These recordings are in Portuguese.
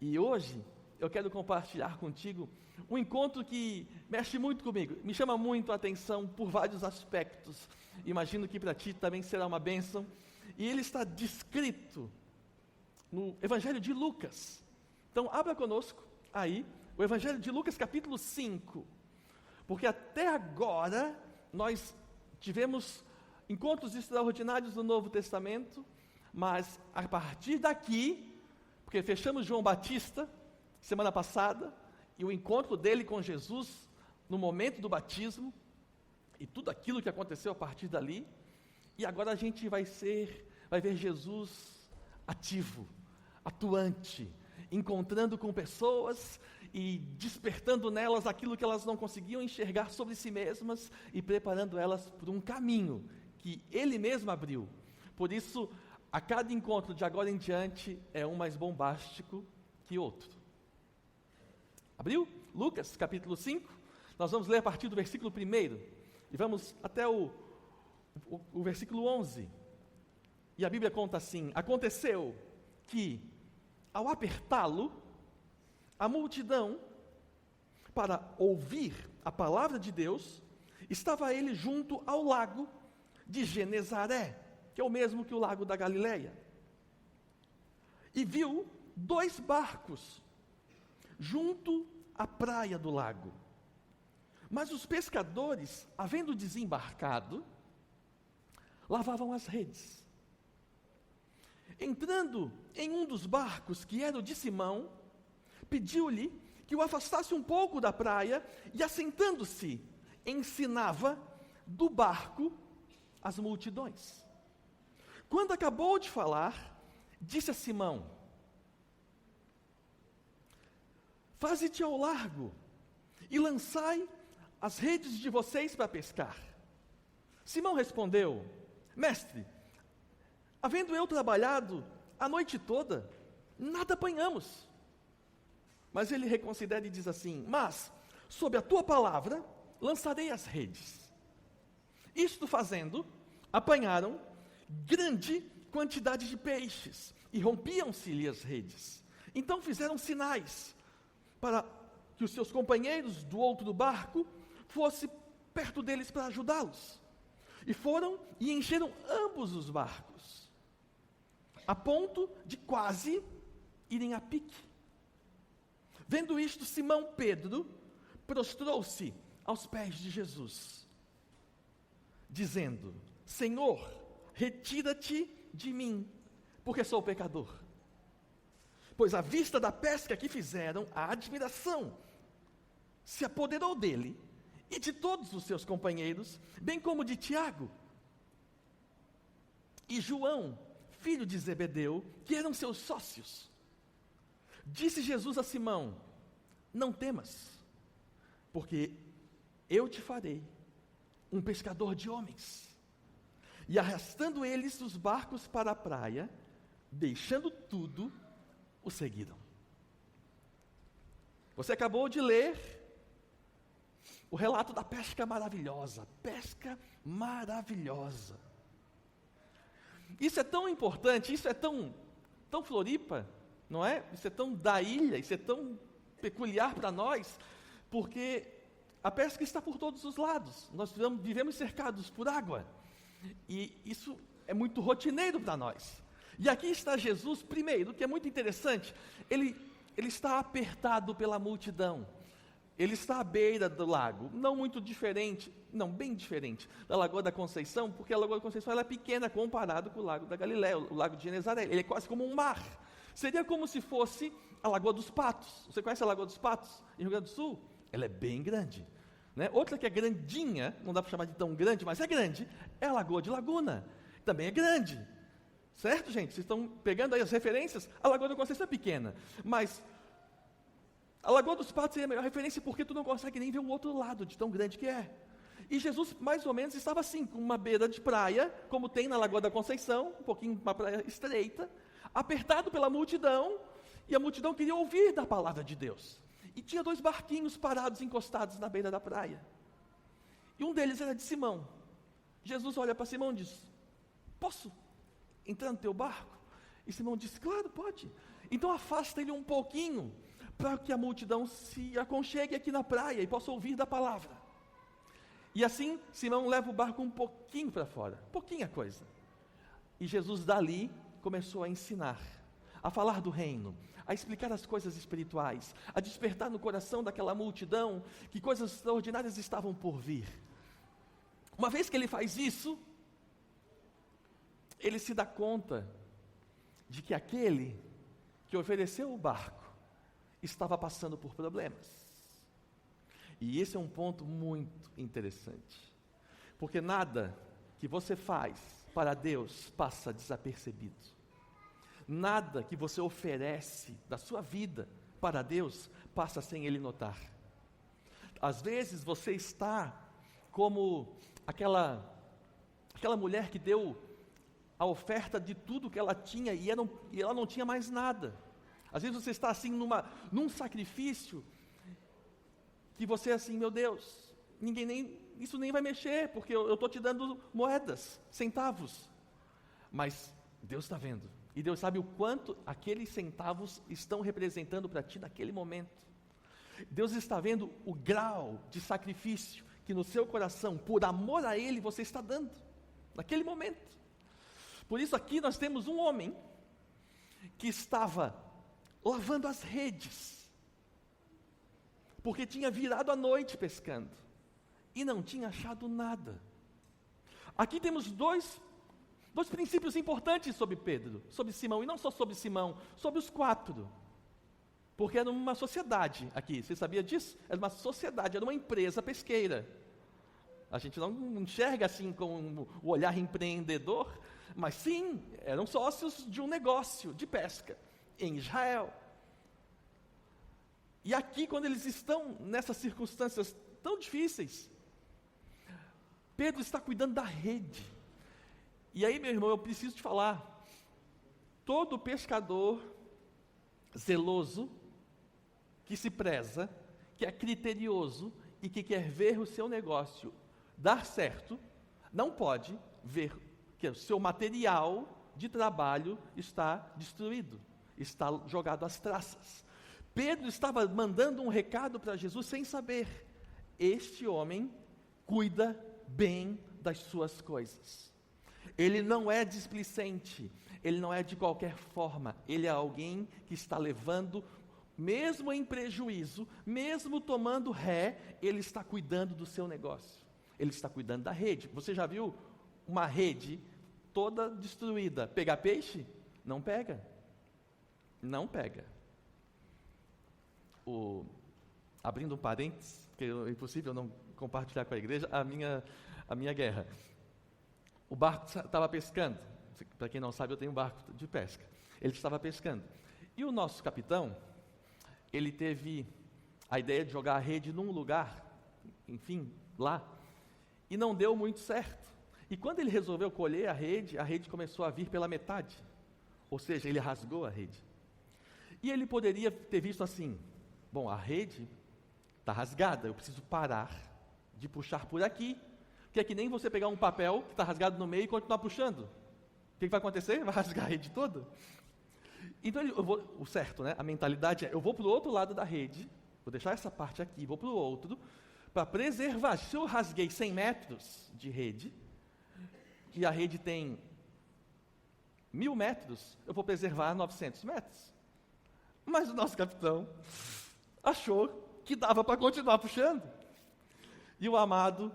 E hoje eu quero compartilhar contigo um encontro que mexe muito comigo, me chama muito a atenção por vários aspectos. Imagino que para ti também será uma bênção. E ele está descrito no Evangelho de Lucas. Então abra conosco aí o Evangelho de Lucas capítulo 5. Porque até agora nós tivemos encontros extraordinários no Novo Testamento, mas a partir daqui, porque fechamos João Batista semana passada, e o encontro dele com Jesus no momento do batismo, e tudo aquilo que aconteceu a partir dali, e agora a gente vai ver Jesus ativo, atuante, encontrando com pessoas e despertando nelas aquilo que elas não conseguiam enxergar sobre si mesmas e preparando elas por um caminho que Ele mesmo abriu. Por isso, a cada encontro de agora em diante é um mais bombástico que outro. Abriu? Lucas, capítulo 5. Nós vamos ler a partir do versículo 1 e vamos até o versículo 11. E a Bíblia conta assim: aconteceu que, ao apertá-lo, a multidão, para ouvir a palavra de Deus, estava ele junto ao lago de Genezaré, que é o mesmo que o lago da Galileia. E viu 2 barcos junto à praia do lago. Mas os pescadores, havendo desembarcado, lavavam as redes. Entrando em um dos barcos, que era o de Simão, pediu-lhe que o afastasse um pouco da praia e, assentando-se, ensinava do barco as multidões. Quando acabou de falar, disse a Simão: faze-te ao largo e lançai as redes de vocês para pescar. Simão respondeu: mestre, havendo eu trabalhado a noite toda, nada apanhamos. Mas ele reconsidera e diz assim: mas, sob a tua palavra, lançarei as redes. Isto fazendo, apanharam grande quantidade de peixes, e rompiam-se-lhe as redes. Então fizeram sinais, para que os seus companheiros do outro barco fossem perto deles para ajudá-los. E foram e encheram ambos os barcos, a ponto de quase irem a pique. Vendo isto, Simão Pedro prostrou-se aos pés de Jesus, dizendo: Senhor, retira-te de mim, porque sou pecador. Pois à vista da pesca que fizeram, a admiração se apoderou dele e de todos os seus companheiros, bem como de Tiago e João, filho de Zebedeu, que eram seus sócios. Disse Jesus a Simão: não temas, porque eu te farei um pescador de homens. E arrastando eles os barcos para a praia, deixando tudo, o seguiram. Você acabou de ler o relato da pesca maravilhosa. Pesca maravilhosa. Isso é tão importante, isso é tão Floripa, não é? Isso é tão da ilha, isso é tão peculiar para nós, porque a pesca está por todos os lados. Nós vivemos cercados por água. E isso é muito rotineiro para nós. E aqui está Jesus, primeiro, que é muito interessante, ele está apertado pela multidão. Ele está à beira do lago, não muito diferente, não, bem diferente da Lagoa da Conceição, porque a Lagoa da Conceição ela é pequena comparado com o Lago da Galileia, o Lago de Genezaré. Ele é quase como um mar. Seria como se fosse a Lagoa dos Patos. Você conhece a Lagoa dos Patos, em Rio Grande do Sul? Ela é bem grande. Né? Outra que é grandinha, não dá para chamar de tão grande, mas é grande, é a Lagoa de Laguna. Também é grande. Certo, gente? Vocês estão pegando aí as referências? A Lagoa da Conceição é pequena, mas a Lagoa dos Patos é a melhor referência porque tu não consegue nem ver o outro lado de tão grande que é. E Jesus, mais ou menos, estava assim, com uma beira de praia, como tem na Lagoa da Conceição, um pouquinho uma praia estreita, apertado pela multidão, e a multidão queria ouvir da palavra de Deus. E tinha 2 barquinhos parados, encostados na beira da praia. E um deles era de Simão. Jesus olha para Simão e diz: posso entrar no teu barco? E Simão disse: claro, pode. Então afasta ele um pouquinho, para que a multidão se aconchegue aqui na praia e possa ouvir da palavra. E assim, Simão leva o barco um pouquinho para fora, pouquinha coisa. E Jesus dali começou a ensinar, a falar do reino, a explicar as coisas espirituais, a despertar no coração daquela multidão que coisas extraordinárias estavam por vir. Uma vez que ele faz isso, ele se dá conta de que aquele que ofereceu o barco estava passando por problemas. E esse é um ponto muito interessante, porque nada que você faz para Deus passa desapercebido. Nada que você oferece da sua vida para Deus passa sem Ele notar. Às vezes você está como aquela mulher que deu a oferta de tudo que ela tinha e ela não tinha mais nada. Às vezes você está assim num sacrifício que você assim, meu Deus, isso nem vai mexer, porque eu estou te dando moedas, centavos. Mas Deus está vendo. E Deus sabe o quanto aqueles centavos estão representando para ti naquele momento. Deus está vendo o grau de sacrifício que no seu coração, por amor a Ele, você está dando, naquele momento. Por isso aqui nós temos um homem que estava lavando as redes, porque tinha virado a noite pescando, e não tinha achado nada. Aqui temos dois princípios importantes sobre Pedro, sobre Simão, e não só sobre Simão, sobre os quatro. Porque era uma sociedade aqui, você sabia disso? Era uma sociedade, era uma empresa pesqueira. A gente não enxerga assim com o olhar empreendedor, mas sim, eram sócios de um negócio de pesca em Israel. E aqui, quando eles estão nessas circunstâncias tão difíceis, Pedro está cuidando da rede. E aí, meu irmão, eu preciso te falar, todo pescador zeloso, que se preza, que é criterioso e que quer ver o seu negócio dar certo, não pode ver que o seu material de trabalho está destruído, está jogado às traças. Pedro estava mandando um recado para Jesus sem saber. Este homem cuida bem das suas coisas. Ele não é displicente, ele não é de qualquer forma, ele é alguém que está levando, mesmo em prejuízo, mesmo tomando ré, ele está cuidando do seu negócio, ele está cuidando da rede. Você já viu uma rede toda destruída pegar peixe? Não pega, não pega. Abrindo um parênteses, porque é impossível não compartilhar com a igreja a minha guerra. O barco estava pescando, para quem não sabe, eu tenho um barco de pesca. Ele estava pescando. E o nosso capitão, ele teve a ideia de jogar a rede num lugar, enfim, lá, e não deu muito certo. E quando ele resolveu colher a rede começou a vir pela metade. Ou seja, ele rasgou a rede. E ele poderia ter visto assim, bom, a rede está rasgada, eu preciso parar de puxar por aqui, que é que nem você pegar um papel que está rasgado no meio e continuar puxando. O que vai acontecer? Vai rasgar a rede toda? Então, o certo, né? A mentalidade é, eu vou para o outro lado da rede, vou deixar essa parte aqui, vou para o outro, para preservar. Se eu rasguei 100 metros de rede, e a rede tem 1000 metros, eu vou preservar 900 metros. Mas o nosso capitão achou que dava para continuar puxando. E o amado,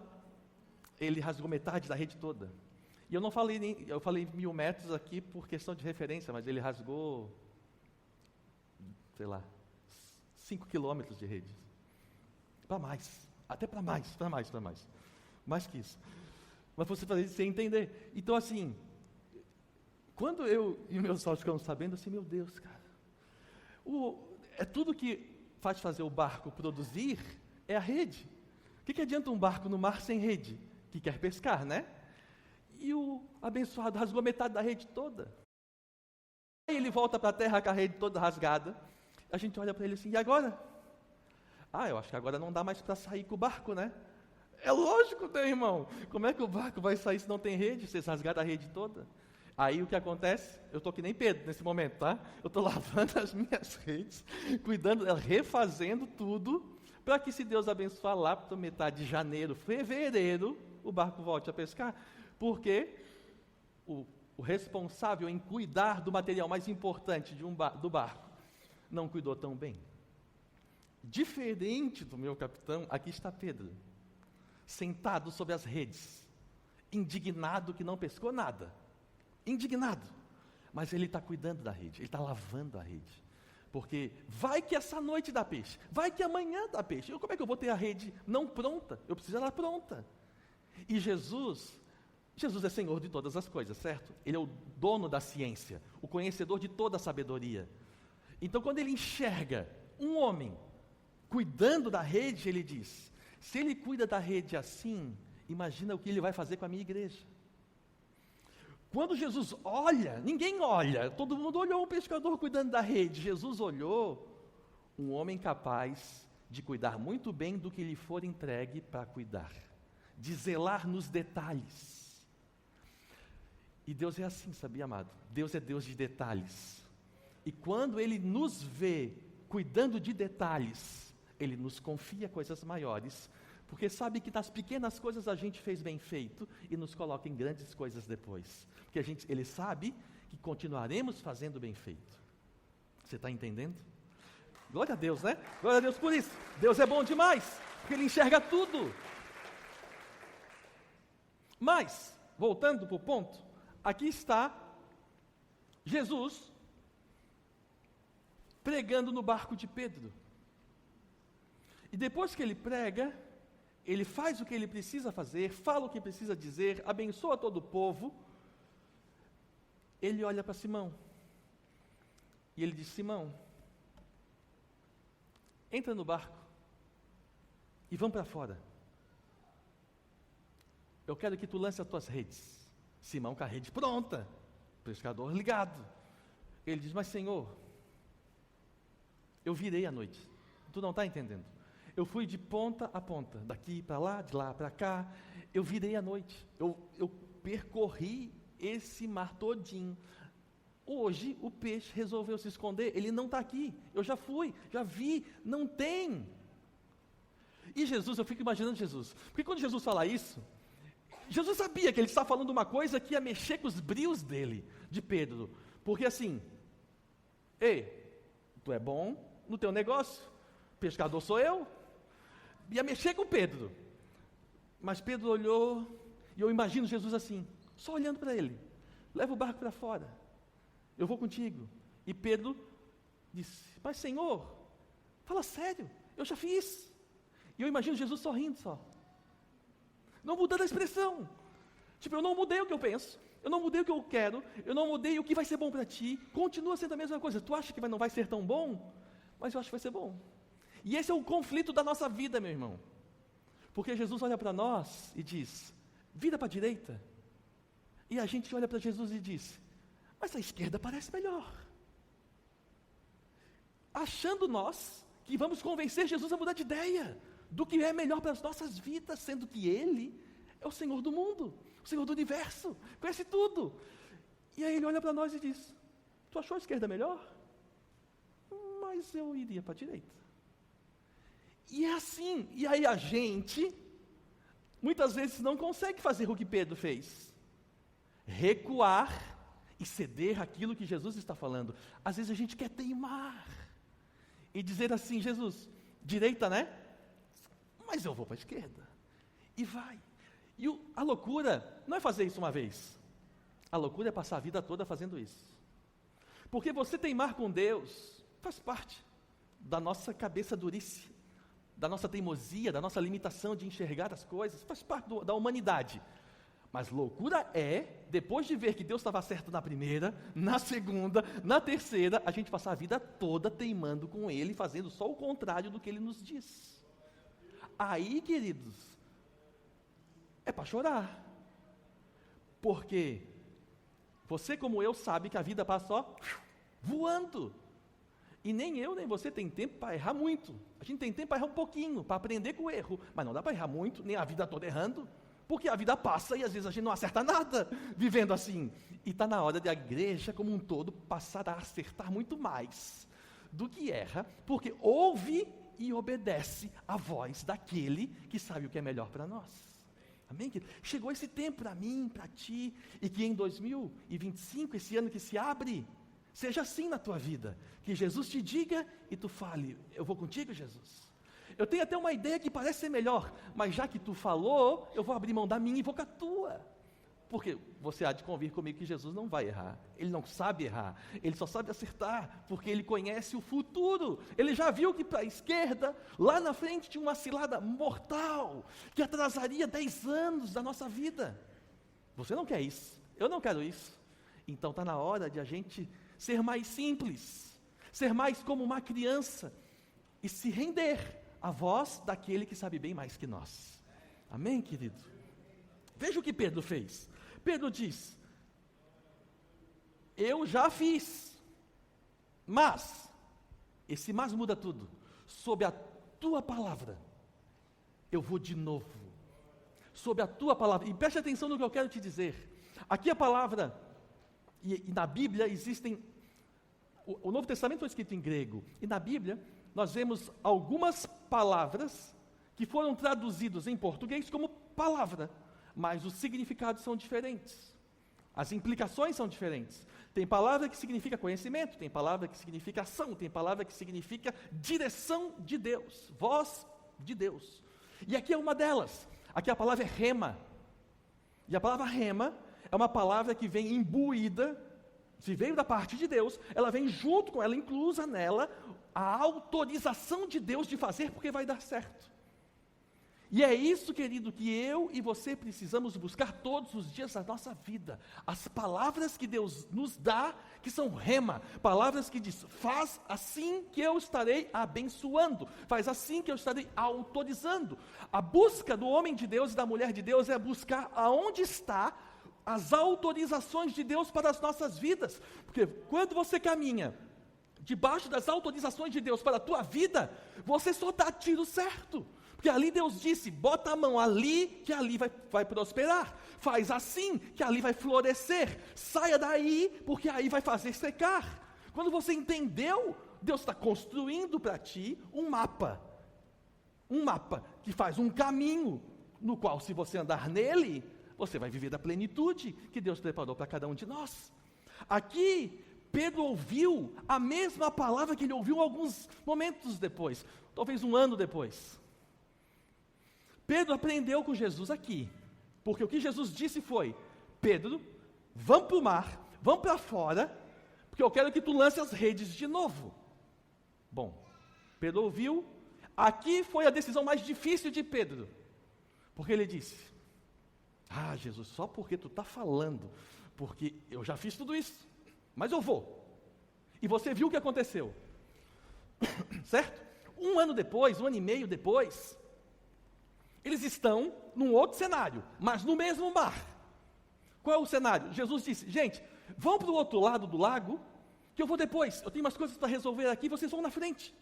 ele rasgou metade da rede toda. E eu falei 1000 metros aqui por questão de referência, mas ele rasgou, sei lá, 5 quilômetros de rede. Para mais, até para mais. Mais que isso. Mas você fazer isso sem entender. Então assim, quando eu e meus sócios ficamos sabendo, assim, meu Deus, cara, é tudo que faz fazer o barco produzir, é a rede. O que adianta um barco no mar sem rede? Que quer pescar, né? E o abençoado rasgou metade da rede toda. Aí ele volta para a terra com a rede toda rasgada. A gente olha para ele assim, e agora? Eu acho que agora não dá mais para sair com o barco, né? É lógico, meu irmão. Como é que o barco vai sair se não tem rede? Vocês rasgaram a rede toda? Aí o que acontece? Eu estou que nem Pedro nesse momento, tá? Eu estou lavando as minhas redes, cuidando, refazendo tudo, para que, se Deus abençoar lá para metade de janeiro, fevereiro, o barco volte a pescar. Porque o responsável em cuidar do material mais importante do barco não cuidou tão bem. Diferente do meu capitão, aqui está Pedro, sentado sobre as redes, indignado que não pescou nada. Indignado. Mas ele está cuidando da rede, ele está lavando a rede. Porque vai que essa noite dá peixe, vai que amanhã dá peixe. Como é que eu vou ter a rede não pronta? Eu preciso dela pronta. E Jesus é Senhor de todas as coisas, certo? Ele é o dono da ciência, o conhecedor de toda a sabedoria. Então, quando ele enxerga um homem cuidando da rede, ele diz: se ele cuida da rede assim, imagina o que ele vai fazer com a minha igreja. Quando Jesus olha, ninguém olha, todo mundo olhou um pescador cuidando da rede. Jesus olhou um homem capaz de cuidar muito bem do que lhe for entregue para cuidar, de zelar nos detalhes. E Deus é assim, sabia, amado? Deus é Deus de detalhes. E quando Ele nos vê cuidando de detalhes, Ele nos confia coisas maiores, porque sabe que nas pequenas coisas a gente fez bem feito e nos coloca em grandes coisas depois. Porque Ele sabe que continuaremos fazendo bem feito. Você está entendendo? Glória a Deus, né? Glória a Deus por isso. Deus é bom demais, porque Ele enxerga tudo. Mas, voltando para o ponto, aqui está Jesus pregando no barco de Pedro. E depois que ele prega, ele faz o que ele precisa fazer, fala o que precisa dizer, abençoa todo o povo. Ele olha para Simão e ele diz: Simão, entra no barco e vamos para fora. Eu quero que tu lance as tuas redes. Simão com a rede pronta, pescador ligado. Ele diz: mas Senhor, eu virei à noite, tu não está entendendo. Eu fui de ponta a ponta, daqui para lá, de lá para cá, eu virei à noite, eu percorri esse mar todinho. Hoje o peixe resolveu se esconder, ele não está aqui, eu já fui, já vi, não tem. E Jesus, eu fico imaginando Jesus, porque quando Jesus fala isso, Jesus sabia que ele estava falando uma coisa que ia mexer com os brios dele, de Pedro, porque assim, ei, tu é bom no teu negócio, pescador sou eu, ia mexer com Pedro, mas Pedro olhou, e eu imagino Jesus assim, só olhando para ele: leva o barco para fora, eu vou contigo. E Pedro disse: mas Senhor, fala sério, eu já fiz. E eu imagino Jesus sorrindo só, não mudando a expressão, tipo, eu não mudei o que eu penso, eu não mudei o que eu quero, eu não mudei o que vai ser bom para ti, continua sendo a mesma coisa. Tu acha que não vai ser tão bom? Mas eu acho que vai ser bom. E esse é o conflito da nossa vida, meu irmão, porque Jesus olha para nós e diz: vira para a direita, e a gente olha para Jesus e diz: mas a esquerda parece melhor, achando nós que vamos convencer Jesus a mudar de ideia do que é melhor para as nossas vidas, sendo que Ele é o Senhor do mundo, o Senhor do universo, conhece tudo. E aí Ele olha para nós e diz: tu achou a esquerda melhor? Mas eu iria para a direita. E é assim, e aí a gente muitas vezes não consegue fazer o que Pedro fez, recuar e ceder aquilo que Jesus está falando. Às vezes a gente quer teimar e dizer assim: Jesus, direita, né? Mas eu vou para a esquerda. E vai. E a loucura não é fazer isso uma vez. A loucura é passar a vida toda fazendo isso. Porque você teimar com Deus faz parte da nossa cabeça durice, da nossa teimosia, da nossa limitação de enxergar as coisas, faz parte da humanidade. Mas loucura é, depois de ver que Deus estava certo na primeira, na segunda, na terceira, a gente passar a vida toda teimando com Ele, fazendo só o contrário do que Ele nos diz. Aí, queridos, é para chorar. Porque você, como eu, sabe que a vida passa só voando. E nem eu, nem você tem tempo para errar muito. A gente tem tempo para errar um pouquinho, para aprender com o erro. Mas não dá para errar muito, nem a vida toda errando. porque a vida passa e às vezes a gente não acerta nada vivendo assim. E está na hora da igreja como um todo passar a acertar muito mais do que erra, porque ouve e obedece a voz daquele que sabe o que é melhor para nós. Amém? Chegou esse tempo para mim, para ti, e que em 2025, esse ano que se abre, seja assim na tua vida, que Jesus te diga e tu fale, eu vou contigo, Jesus. Eu tenho até uma ideia que parece ser melhor, mas já que tu falou, eu vou abrir mão da minha e vou com a tua. Porque você há de convir comigo que Jesus não vai errar, ele não sabe errar, ele só sabe acertar, porque ele conhece o futuro. Ele já viu que para a esquerda, lá na frente tinha uma cilada mortal, que atrasaria 10 anos da nossa vida. Você não quer isso, eu não quero isso. Então está na hora de a gente ser mais simples, ser mais como uma criança, e se render à voz daquele que sabe bem mais que nós. Amém, querido? Veja o que Pedro fez. Pedro diz, eu já fiz, mas, esse mas muda tudo, sob a tua palavra, eu vou de novo, sob a tua palavra, e preste atenção no que eu quero te dizer, aqui a palavra, e na Bíblia existem, o Novo Testamento foi escrito em grego, e na Bíblia nós vemos algumas palavras que foram traduzidas em português como palavra, mas os significados são diferentes, as implicações são diferentes. Tem palavra que significa conhecimento, tem palavra que significa ação, tem palavra que significa direção de Deus, voz de Deus. E aqui é uma delas, aqui a palavra é rema, e a palavra rema é uma palavra que vem imbuída, se veio da parte de Deus, ela vem junto com ela, inclusa nela, a autorização de Deus de fazer porque vai dar certo. E é isso, querido, que eu e você precisamos buscar todos os dias da nossa vida. As palavras que Deus nos dá, que são rema, palavras que diz, faz assim que eu estarei abençoando, faz assim que eu estarei autorizando. A busca do homem de Deus e da mulher de Deus é buscar aonde está as autorizações de Deus para as nossas vidas. Porque quando você caminha debaixo das autorizações de Deus para a tua vida, você só dá tiro certo. Porque ali Deus disse, bota a mão ali, que ali vai prosperar. Faz assim, que ali vai florescer. Saia daí, porque aí vai fazer secar. Quando você entendeu, Deus está construindo para ti um mapa. Um mapa que faz um caminho, no qual se você andar nele, você vai viver da plenitude que Deus preparou para cada um de nós. Aqui, Pedro ouviu a mesma palavra que ele ouviu alguns momentos depois, talvez um ano depois. Pedro aprendeu com Jesus aqui, porque o que Jesus disse foi, Pedro, vamos para o mar, vamos para fora, porque eu quero que tu lance as redes de novo. Bom, Pedro ouviu, aqui foi a decisão mais difícil de Pedro, porque ele disse, Jesus, só porque tu está falando, porque eu já fiz tudo isso, mas eu vou. E você viu o que aconteceu, certo? Um ano depois, um ano e meio depois, eles estão num outro cenário, mas no mesmo mar. Qual é o cenário? Jesus disse, gente, vão para o outro lado do lago, que eu vou depois, eu tenho umas coisas para resolver aqui, vocês vão na frente,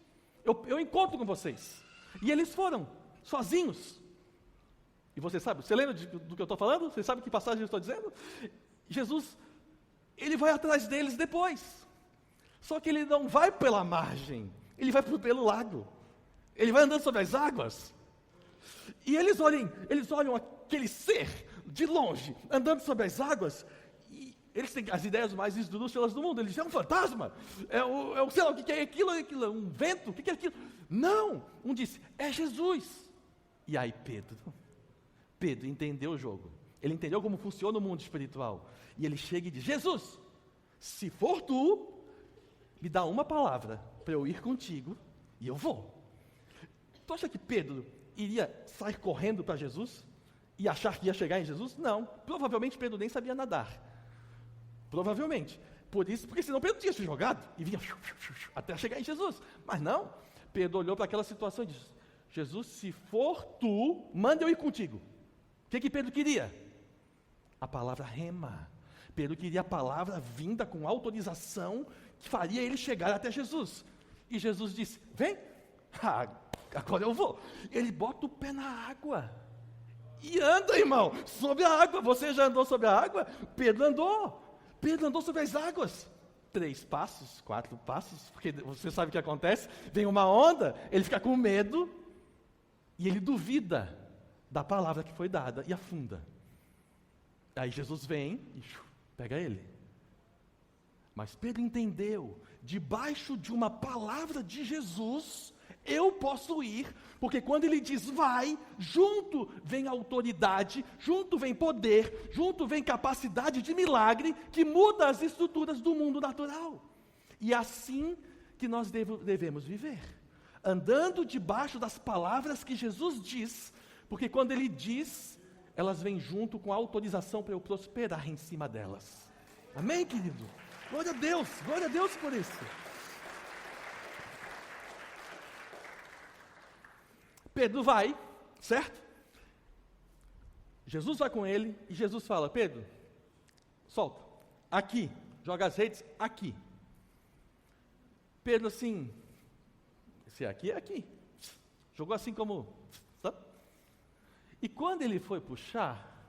eu encontro com vocês. E eles foram, sozinhos. E você sabe, você lembra do que eu estou falando? Você sabe que passagem eu estou dizendo? Jesus, ele vai atrás deles depois. Só que ele não vai pela margem, ele vai pelo lago. Ele vai andando sobre as águas. E eles olham aquele ser de longe, andando sobre as águas, e eles têm as ideias mais esdrúxulas do mundo. Eles dizem, é um fantasma, sei lá, o que é aquilo, um vento, o que é aquilo? Não, um disse, é Jesus. E aí Pedro entendeu o jogo, ele entendeu como funciona o mundo espiritual, e ele chega e diz, Jesus, se for tu, me dá uma palavra para eu ir contigo, e eu vou. Tu acha que Pedro iria sair correndo para Jesus e achar que ia chegar em Jesus? Não, provavelmente Pedro nem sabia nadar, provavelmente, porque senão Pedro tinha se jogado e vinha até chegar em Jesus, mas não, Pedro olhou para aquela situação e disse, Jesus, se for tu, manda eu ir contigo. O que Pedro queria? A palavra rema. Pedro queria a palavra vinda com autorização que faria ele chegar até Jesus. E Jesus disse, vem, agora eu vou. Ele bota o pé na água e anda, irmão, sobre a água. Você já andou sobre a água? Pedro andou sobre as águas. 3 passos, 4 passos, porque você sabe o que acontece? Vem uma onda, ele fica com medo, e ele duvida da palavra que foi dada, e afunda. Aí Jesus vem e pega ele. Mas Pedro entendeu, debaixo de uma palavra de Jesus, eu posso ir, porque quando ele diz vai, junto vem autoridade, junto vem poder, junto vem capacidade de milagre, que muda as estruturas do mundo natural. E é assim que nós devemos viver, andando debaixo das palavras que Jesus diz, porque quando ele diz, elas vêm junto com a autorização para eu prosperar em cima delas. Amém, querido? Glória a Deus por isso. Pedro vai, certo? Jesus vai com ele e Jesus fala, Pedro, solta, aqui, joga as redes aqui. Pedro assim, se aqui é aqui, jogou assim como, sabe? E quando ele foi puxar,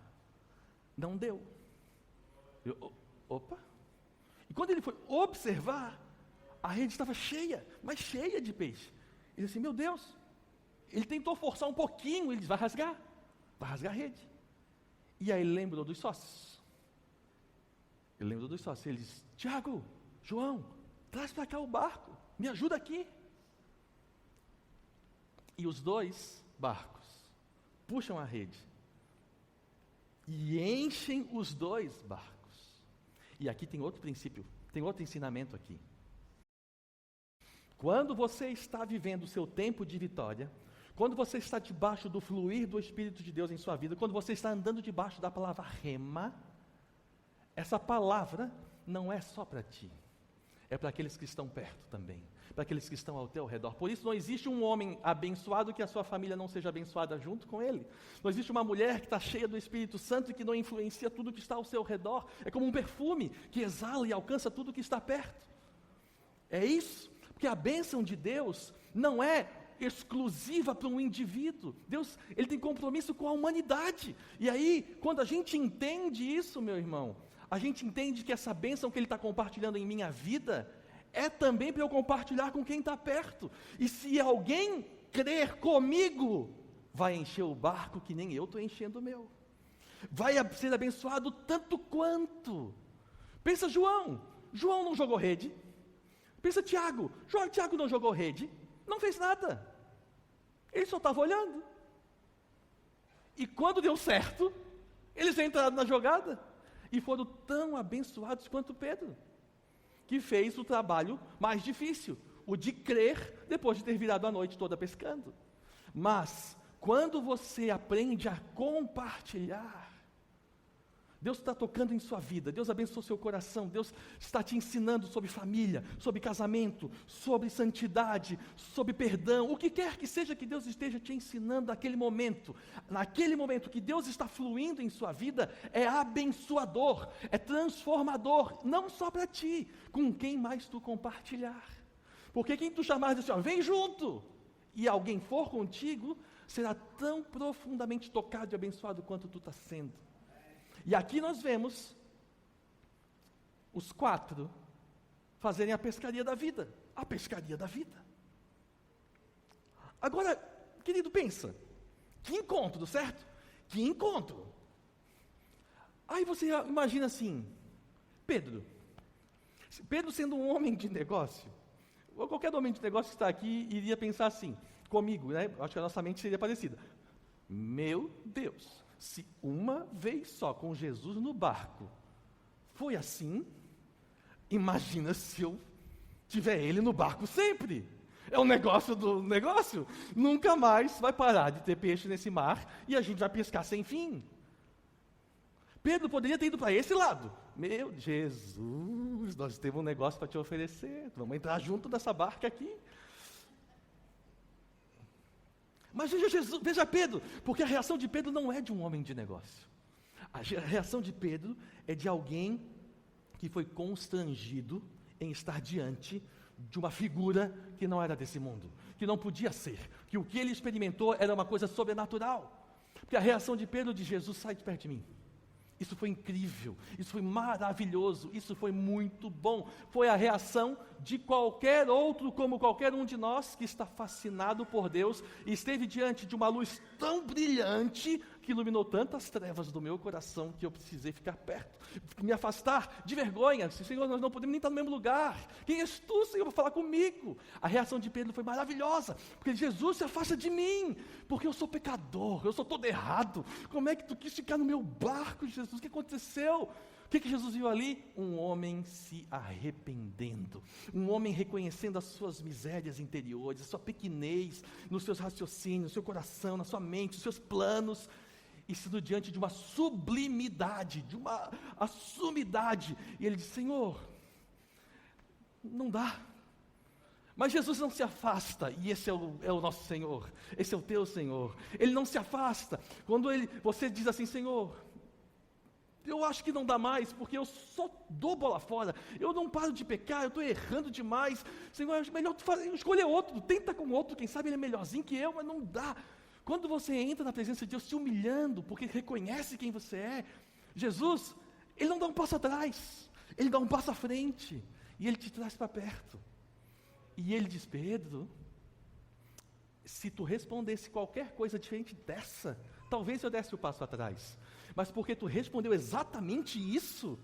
não deu. Opa! E quando ele foi observar, a rede estava cheia, mas cheia de peixe. Ele disse, meu Deus, ele tentou forçar um pouquinho, ele disse, vai rasgar a rede. E aí ele lembrou dos sócios. Ele disse, Tiago, João, traz para cá o barco, me ajuda aqui. E os 2 barcos puxam a rede e enchem os 2 barcos. E aqui tem outro princípio, tem outro ensinamento aqui. Quando você está vivendo o seu tempo de vitória, quando você está debaixo do fluir do Espírito de Deus em sua vida, quando você está andando debaixo da palavra rema, essa palavra não é só para ti, é para aqueles que estão perto também, para aqueles que estão ao teu redor. Por isso não existe um homem abençoado que a sua família não seja abençoada junto com ele. Não existe uma mulher que está cheia do Espírito Santo e que não influencia tudo que está ao seu redor. É como um perfume que exala e alcança tudo que está perto. É isso, porque a bênção de Deus não é exclusiva para um indivíduo. Deus, ele tem compromisso com a humanidade. E aí, quando a gente entende isso, meu irmão, a gente entende que essa bênção que ele está compartilhando em minha vida é também para eu compartilhar com quem está perto. E se alguém crer comigo, vai encher o barco que nem eu estou enchendo o meu. Vai ser abençoado tanto quanto. Pensa João não jogou rede. Pensa Tiago não jogou rede, não fez nada. Ele só estava olhando. E quando deu certo, eles entraram na jogada e foram tão abençoados quanto Pedro, que fez o trabalho mais difícil, o de crer depois de ter virado a noite toda pescando. Mas, quando você aprende a compartilhar, Deus está tocando em sua vida, Deus abençoa seu coração, Deus está te ensinando sobre família, sobre casamento, sobre santidade, sobre perdão, o que quer que seja que Deus esteja te ensinando naquele momento que Deus está fluindo em sua vida, é abençoador, é transformador, não só para ti, com quem mais tu compartilhar. Porque quem tu chamar e dizer assim, vem junto, e alguém for contigo, será tão profundamente tocado e abençoado quanto tu está sendo. E aqui nós vemos os 4 fazerem a pescaria da vida. A pescaria da vida. Agora, querido, pensa. Que encontro, certo? Que encontro. Aí você imagina assim, Pedro sendo um homem de negócio, ou qualquer homem de negócio que está aqui iria pensar assim, comigo, né? Acho que a nossa mente seria parecida. Meu Deus, se uma vez só com Jesus no barco foi assim, imagina se eu tiver ele no barco sempre. É um negócio do negócio. Nunca mais vai parar de ter peixe nesse mar e a gente vai pescar sem fim. Pedro poderia ter ido para esse lado. Meu Jesus, nós temos um negócio para te oferecer. Vamos entrar junto nessa barca aqui. Mas veja Pedro, porque a reação de Pedro não é de um homem de negócio. A reação de Pedro é de alguém que foi constrangido em estar diante de uma figura que não era desse mundo, que não podia ser, que o que ele experimentou era uma coisa sobrenatural. Porque a reação de Pedro de Jesus: sai de perto de mim. Isso foi incrível, isso foi maravilhoso, isso foi muito bom. Foi a reação de qualquer outro, como qualquer um de nós, que está fascinado por Deus e esteve diante de uma luz tão brilhante que iluminou tantas trevas do meu coração que eu precisei ficar perto, me afastar de vergonha. Senhor, nós não podemos nem estar no mesmo lugar. Quem és tu, Senhor, para falar comigo? A reação de Pedro foi maravilhosa, porque Jesus se afasta de mim, porque eu sou pecador, eu sou todo errado. Como é que tu quis ficar no meu barco, Jesus? O que aconteceu? O que Jesus viu ali? Um homem se arrependendo, um homem reconhecendo as suas misérias interiores, a sua pequenez, nos seus raciocínios, no seu coração, na sua mente, os seus planos, e sendo diante de uma sublimidade, de uma assumidade. E ele diz: Senhor, não dá. Mas Jesus não se afasta, e esse é o nosso Senhor, esse é o teu Senhor. Ele não se afasta. Quando você diz assim: Senhor, eu acho que não dá mais, porque eu só dou bola fora, eu não paro de pecar, eu estou errando demais. Senhor, é melhor tu escolher outro, tenta com outro, quem sabe ele é melhorzinho que eu, mas não dá. Quando você entra na presença de Deus se humilhando, porque reconhece quem você é, Jesus, Ele não dá um passo atrás, Ele dá um passo à frente, e Ele te traz para perto. E Ele diz: Pedro, se tu respondesse qualquer coisa diferente dessa, talvez eu desse o passo atrás, mas porque tu respondeu exatamente isso,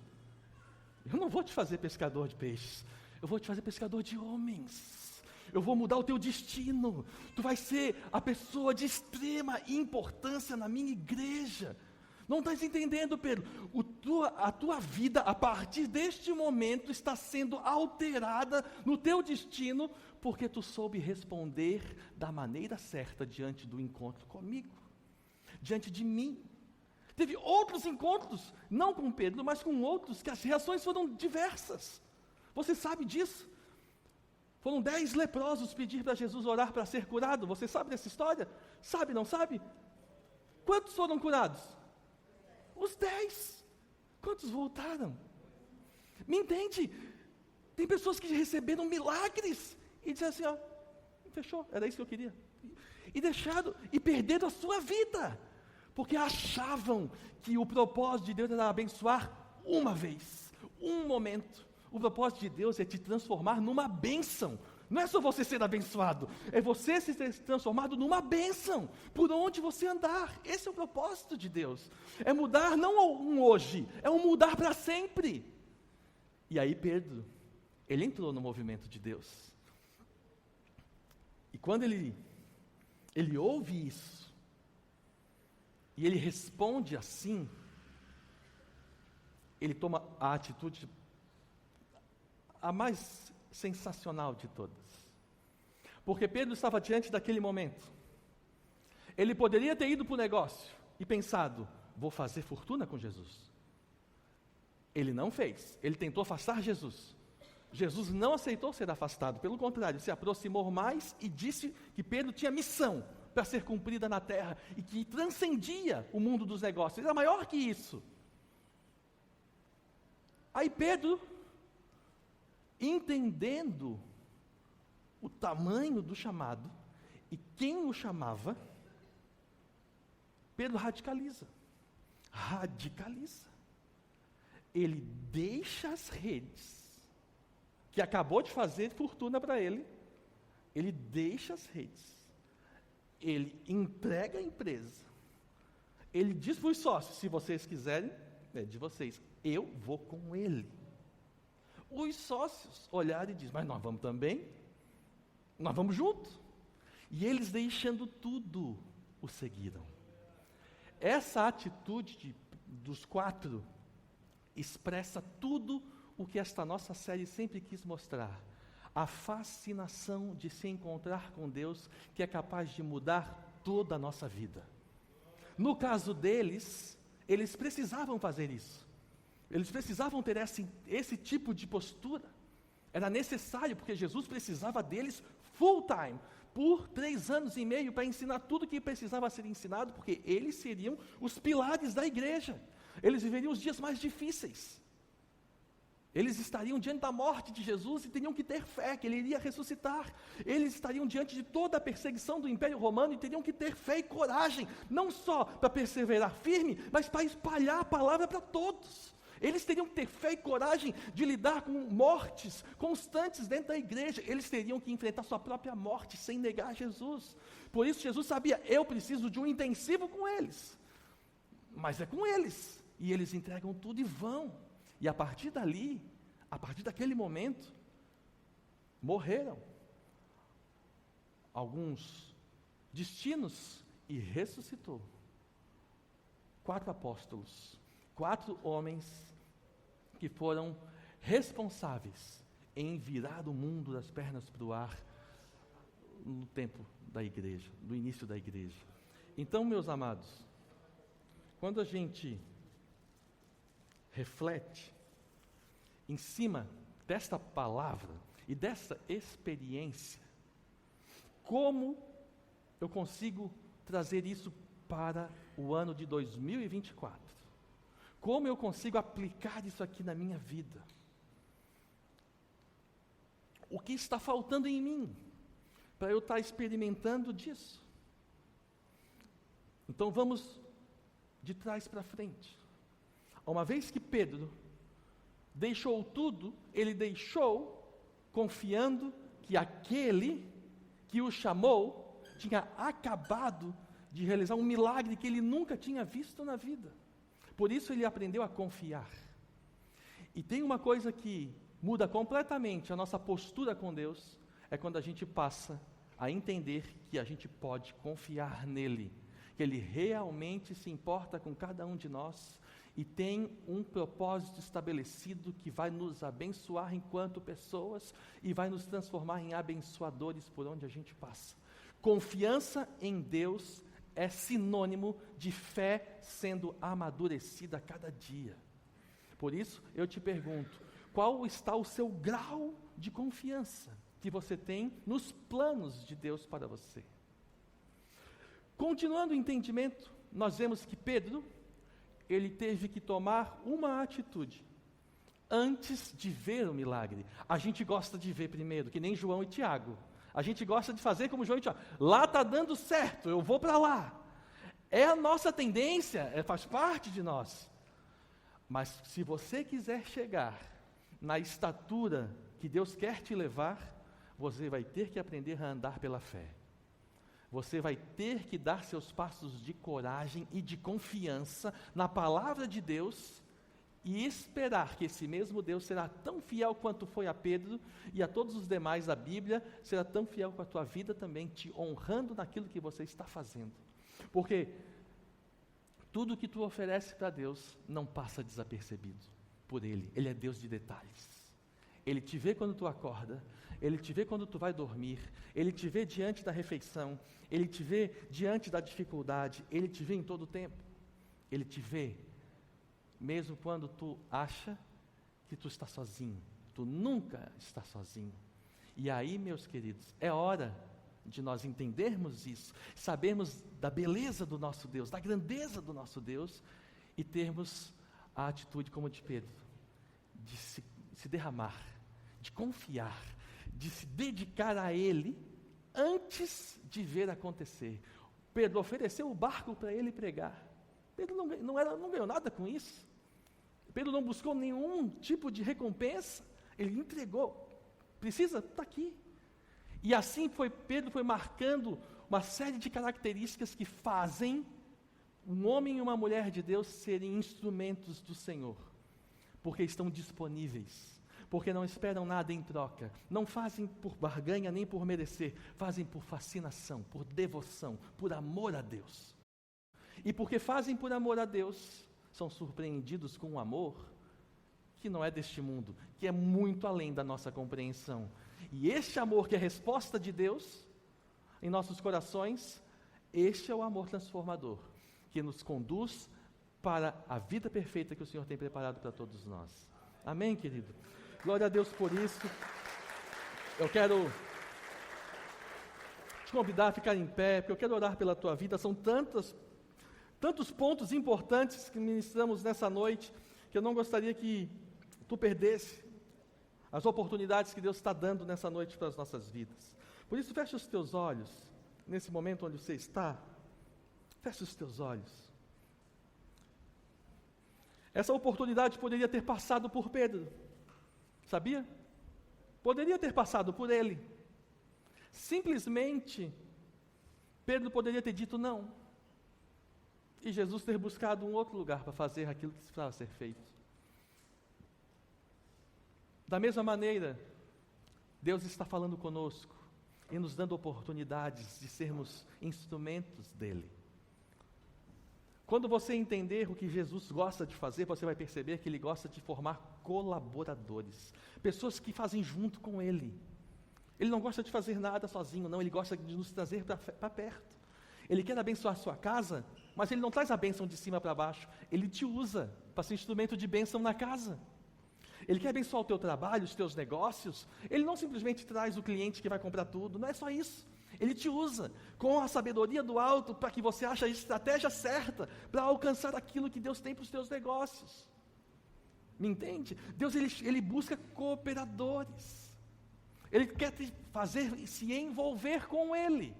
eu não vou te fazer pescador de peixes, eu vou te fazer pescador de homens. Eu vou mudar o teu destino. Tu vai ser a pessoa de extrema importância na minha igreja. Não estás entendendo, Pedro? A tua vida, a partir deste momento, está sendo alterada no teu destino, porque tu soube responder da maneira certa diante do encontro comigo, diante de mim. Teve outros encontros, não com Pedro, mas com outros, que as reações foram diversas. Você sabe disso? Foram 10 leprosos pedir para Jesus orar para ser curado. Você sabe dessa história? Sabe, não sabe? Quantos foram curados? Os 10. Quantos voltaram? Me entende? Tem pessoas que receberam milagres e disseram assim: ó, fechou, era isso que eu queria. E deixaram, e perderam a sua vida, porque achavam que o propósito de Deus era abençoar uma vez, um momento. O propósito de Deus é te transformar numa bênção. Não é só você ser abençoado, é você se ter transformado numa bênção, por onde você andar. Esse é o propósito de Deus. É mudar não um hoje, é um mudar para sempre. E aí Pedro, ele entrou no movimento de Deus. E quando ele ouve isso, e ele responde assim, ele toma a atitude a mais sensacional de todas. Porque Pedro estava diante daquele momento. Ele poderia ter ido para o negócio e pensado: vou fazer fortuna com Jesus. Ele não fez. Ele tentou afastar Jesus. Jesus não aceitou ser afastado. Pelo contrário, se aproximou mais e disse que Pedro tinha missão para ser cumprida na terra e que transcendia o mundo dos negócios. Ele era maior que isso. Aí Pedro, entendendo o tamanho do chamado e quem o chamava, Pedro radicaliza. Ele deixa as redes, que acabou de fazer fortuna para ele deixa as redes, ele entrega a empresa, ele diz para os sócios: se vocês quiserem, é de vocês, eu vou com ele. Os sócios olharam e dizem: mas nós vamos também? Nós vamos juntos. E eles, deixando tudo, o seguiram. Essa atitude dos 4 expressa tudo o que esta nossa série sempre quis mostrar. A fascinação de se encontrar com Deus, que é capaz de mudar toda a nossa vida. No caso deles, eles precisavam fazer isso. Eles precisavam ter esse tipo de postura. Era necessário, porque Jesus precisava deles full time, por 3 anos e meio, para ensinar tudo o que precisava ser ensinado, porque eles seriam os pilares da igreja. Eles viveriam os dias mais difíceis. Eles estariam diante da morte de Jesus e teriam que ter fé que ele iria ressuscitar. Eles estariam diante de toda a perseguição do Império Romano e teriam que ter fé e coragem, não só para perseverar firme, mas para espalhar a palavra para todos. Eles teriam que ter fé e coragem de lidar com mortes constantes dentro da igreja. Eles teriam que enfrentar sua própria morte sem negar Jesus. Por isso Jesus sabia, eu preciso de um intensivo com eles. Mas é com eles. E eles entregam tudo e vão. E a partir dali, a partir daquele momento, morreram alguns destinos e ressuscitou. 4 apóstolos, 4 homens que foram responsáveis em virar o mundo das pernas para o ar no tempo da igreja, no início da igreja. Então, meus amados, quando a gente reflete em cima desta palavra e dessa experiência, como eu consigo trazer isso para o ano de 2024? Como eu consigo aplicar isso aqui na minha vida? O que está faltando em mim para eu estar experimentando disso? Então vamos de trás para frente. Uma vez que Pedro deixou tudo, ele deixou confiando que aquele que o chamou tinha acabado de realizar um milagre que ele nunca tinha visto na vida. Por isso ele aprendeu a confiar. E tem uma coisa que muda completamente a nossa postura com Deus, é quando a gente passa a entender que a gente pode confiar nele, que ele realmente se importa com cada um de nós e tem um propósito estabelecido que vai nos abençoar enquanto pessoas e vai nos transformar em abençoadores por onde a gente passa. Confiança em Deus é sinônimo de fé sendo amadurecida a cada dia. Por isso, eu te pergunto, qual está o seu grau de confiança que você tem nos planos de Deus para você? Continuando o entendimento, nós vemos que Pedro, ele teve que tomar uma atitude antes de ver o milagre. A gente gosta de ver primeiro, que nem João e Tiago. A gente gosta de fazer como João e Tiago. Lá está dando certo, eu vou para lá. É a nossa tendência, faz parte de nós. Mas se você quiser chegar na estatura que Deus quer te levar, você vai ter que aprender a andar pela fé. Você vai ter que dar seus passos de coragem e de confiança na palavra de Deus e esperar que esse mesmo Deus será tão fiel quanto foi a Pedro e a todos os demais da Bíblia, será tão fiel com a tua vida também, te honrando naquilo que você está fazendo. Porque tudo que tu oferece para Deus não passa desapercebido por Ele. Ele é Deus de detalhes. Ele te vê quando tu acorda, Ele te vê quando tu vai dormir, Ele te vê diante da refeição, Ele te vê diante da dificuldade, Ele te vê em todo o tempo. Ele te vê mesmo quando tu acha que tu está sozinho. Tu nunca está sozinho. E aí, meus queridos, é hora de nós entendermos isso, sabermos da beleza do nosso Deus, da grandeza do nosso Deus, e termos a atitude como de Pedro, de se derramar, de confiar, de se dedicar a Ele antes de ver acontecer. Pedro ofereceu o barco para ele pregar. Pedro não ganhou nada com isso. Pedro não buscou nenhum tipo de recompensa. Ele entregou. Precisa? Está aqui. E assim Pedro foi marcando uma série de características que fazem um homem e uma mulher de Deus serem instrumentos do Senhor. Porque estão disponíveis. Porque não esperam nada em troca, não fazem por barganha nem por merecer, fazem por fascinação, por devoção, por amor a Deus. E porque fazem por amor a Deus, são surpreendidos com um amor que não é deste mundo, que é muito além da nossa compreensão. E este amor que é resposta de Deus em nossos corações, este é o amor transformador, que nos conduz para a vida perfeita que o Senhor tem preparado para todos nós. Amém, querido? Glória a Deus por isso. Eu quero te convidar a ficar em pé, porque eu quero orar pela tua vida. São tantos pontos importantes que ministramos nessa noite, que eu não gostaria que tu perdesse as oportunidades que Deus está dando nessa noite para as nossas vidas. Por isso, feche os teus olhos, nesse momento onde você está, feche os teus olhos. Essa oportunidade poderia ter passado por Pedro, sabia? Poderia ter passado por ele. Simplesmente, Pedro poderia ter dito não. E Jesus ter buscado um outro lugar para fazer aquilo que precisava ser feito. Da mesma maneira, Deus está falando conosco e nos dando oportunidades de sermos instrumentos dEle. Quando você entender o que Jesus gosta de fazer, você vai perceber que Ele gosta de formar colaboradores, pessoas que fazem junto com Ele. Ele não gosta de fazer nada sozinho, não, Ele gosta de nos trazer para perto. Ele quer abençoar a sua casa, mas Ele não traz a bênção de cima para baixo, Ele te usa para ser instrumento de bênção na casa. Ele quer abençoar o teu trabalho, os teus negócios. Ele não simplesmente traz o cliente que vai comprar tudo, não é só isso. Ele te usa com a sabedoria do alto para que você ache a estratégia certa para alcançar aquilo que Deus tem para os teus negócios. Me entende? Deus ele busca cooperadores. Ele quer te fazer se envolver com Ele.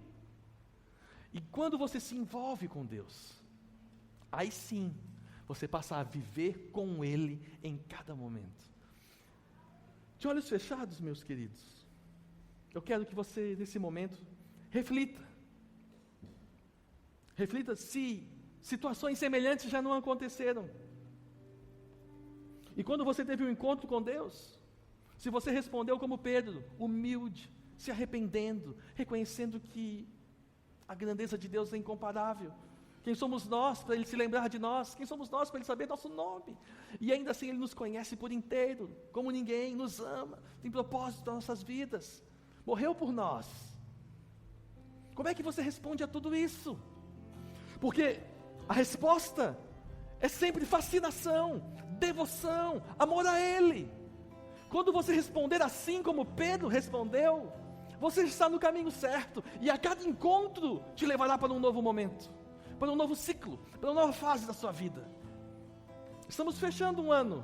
E quando você se envolve com Deus, aí sim, você passa a viver com Ele em cada momento. De olhos fechados, meus queridos, eu quero que você, nesse momento, reflita. Reflita se situações semelhantes já não aconteceram. E quando você teve um encontro com Deus, se você respondeu como Pedro, humilde, se arrependendo, reconhecendo que a grandeza de Deus é incomparável. Quem somos nós para Ele se lembrar de nós? Quem somos nós para Ele saber nosso nome? E ainda assim Ele nos conhece por inteiro, como ninguém, nos ama, tem propósito nas nossas vidas, morreu por nós. Como é que você responde a tudo isso? Porque a resposta é sempre fascinação, devoção, amor a Ele. Quando você responder assim como Pedro respondeu, você está no caminho certo, e a cada encontro te levará para um novo momento, para um novo ciclo, para uma nova fase da sua vida. Estamos fechando um ano,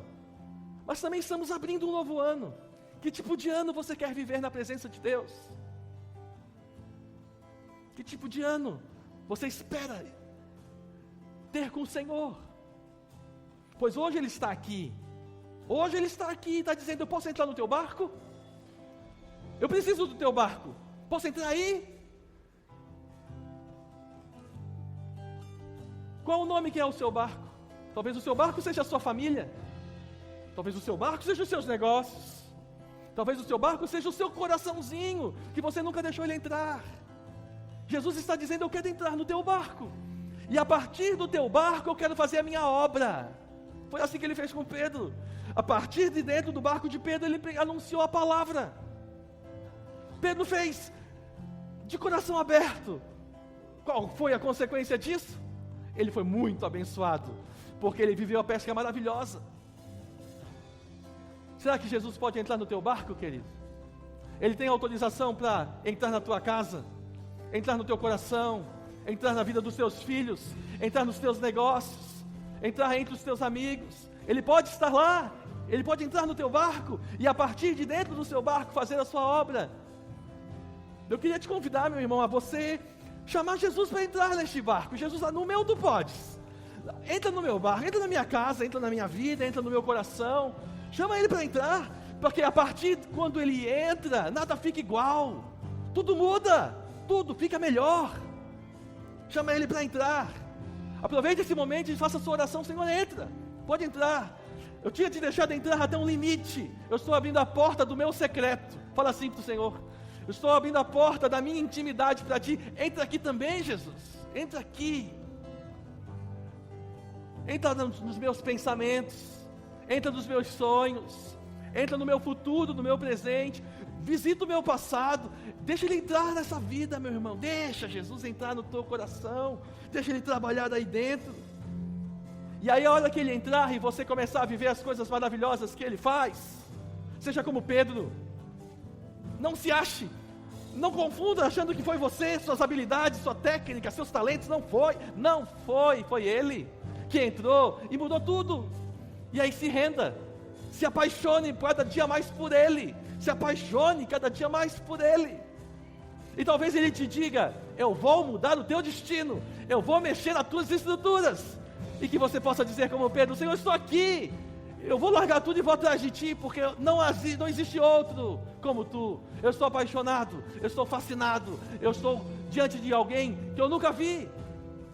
mas também estamos abrindo um novo ano. Que tipo de ano você quer viver na presença de Deus? Que tipo de ano você espera ter com o Senhor? Pois hoje Ele está aqui. Hoje Ele está aqui e está dizendo: eu posso entrar no teu barco? Eu preciso do teu barco. Posso entrar aí? Qual o nome que é o seu barco? Talvez o seu barco seja a sua família. Talvez o seu barco seja os seus negócios. Talvez o seu barco seja o seu coraçãozinho, que você nunca deixou ele entrar. Jesus está dizendo: eu quero entrar no teu barco. E a partir do teu barco eu quero fazer a minha obra. Foi assim que Ele fez com Pedro. A partir de dentro do barco de Pedro, Ele anunciou a palavra. Pedro fez de coração aberto. Qual foi a consequência disso? Ele foi muito abençoado, porque ele viveu a pesca maravilhosa. Será que Jesus pode entrar no teu barco, querido? Ele tem autorização para entrar na tua casa, entrar no teu coração, entrar na vida dos teus filhos, entrar nos teus negócios, entrar entre os teus amigos. Ele pode estar lá, Ele pode entrar no teu barco e a partir de dentro do seu barco fazer a sua obra. Eu queria te convidar, meu irmão, a você chamar Jesus para entrar neste barco. Jesus, no meu tu podes. Entra no meu barco, entra na minha casa, entra na minha vida, entra no meu coração. Chama Ele para entrar, porque a partir de quando Ele entra, nada fica igual. Tudo muda, tudo fica melhor. Chama Ele para entrar. Aproveite esse momento e faça a sua oração. Senhor, entra, pode entrar. Eu tinha te deixado entrar até um limite. Eu estou abrindo a porta do meu secreto. Fala assim para o Senhor: eu estou abrindo a porta da minha intimidade para ti. Entra aqui também, Jesus. Entra aqui. Entra nos meus pensamentos. Entra nos meus sonhos. Entra no meu futuro, no meu presente. Visita o meu passado. Deixa Ele entrar nessa vida, meu irmão. Deixa Jesus entrar no teu coração. Deixa Ele trabalhar aí dentro. E aí a hora que Ele entrar e você começar a viver as coisas maravilhosas que Ele faz, seja como Pedro. Não se ache, não confunda achando que foi você, suas habilidades, sua técnica, seus talentos. Não foi Ele que entrou e mudou tudo. E aí se renda, Se apaixone cada dia mais por Ele. Se apaixone cada dia mais por Ele. E talvez Ele te diga: eu vou mudar o teu destino, eu vou mexer nas tuas estruturas. E que você possa dizer como Pedro: Senhor, eu estou aqui, eu vou largar tudo e vou atrás de Ti, porque não existe outro como Tu. Eu estou apaixonado, eu estou fascinado, eu estou diante de alguém que eu nunca vi.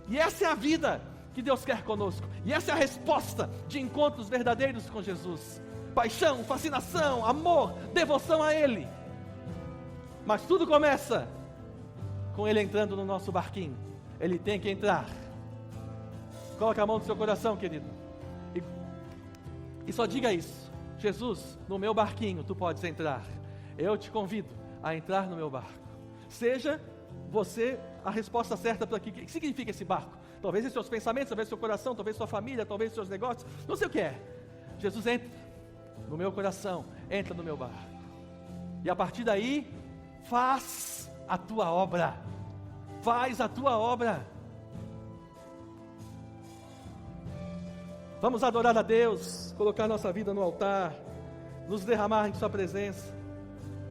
E essa é a vida que Deus quer conosco. E essa é a resposta de encontros verdadeiros com Jesus. Paixão, fascinação, amor, devoção a Ele. Mas tudo começa com Ele entrando no nosso barquinho. Ele tem que entrar. Coloca a mão no seu coração, querido, e só diga isso: Jesus, no meu barquinho tu podes entrar. Eu te convido a entrar no meu barco. Seja você a resposta certa para o que significa esse barco. Talvez em seus pensamentos, talvez seu coração, talvez sua família, talvez seus negócios, não sei o que é. Jesus, entra no meu coração, entra no meu barco. E a partir daí, faz a tua obra. Faz a tua obra. Vamos adorar a Deus, colocar nossa vida no altar, nos derramar em sua presença.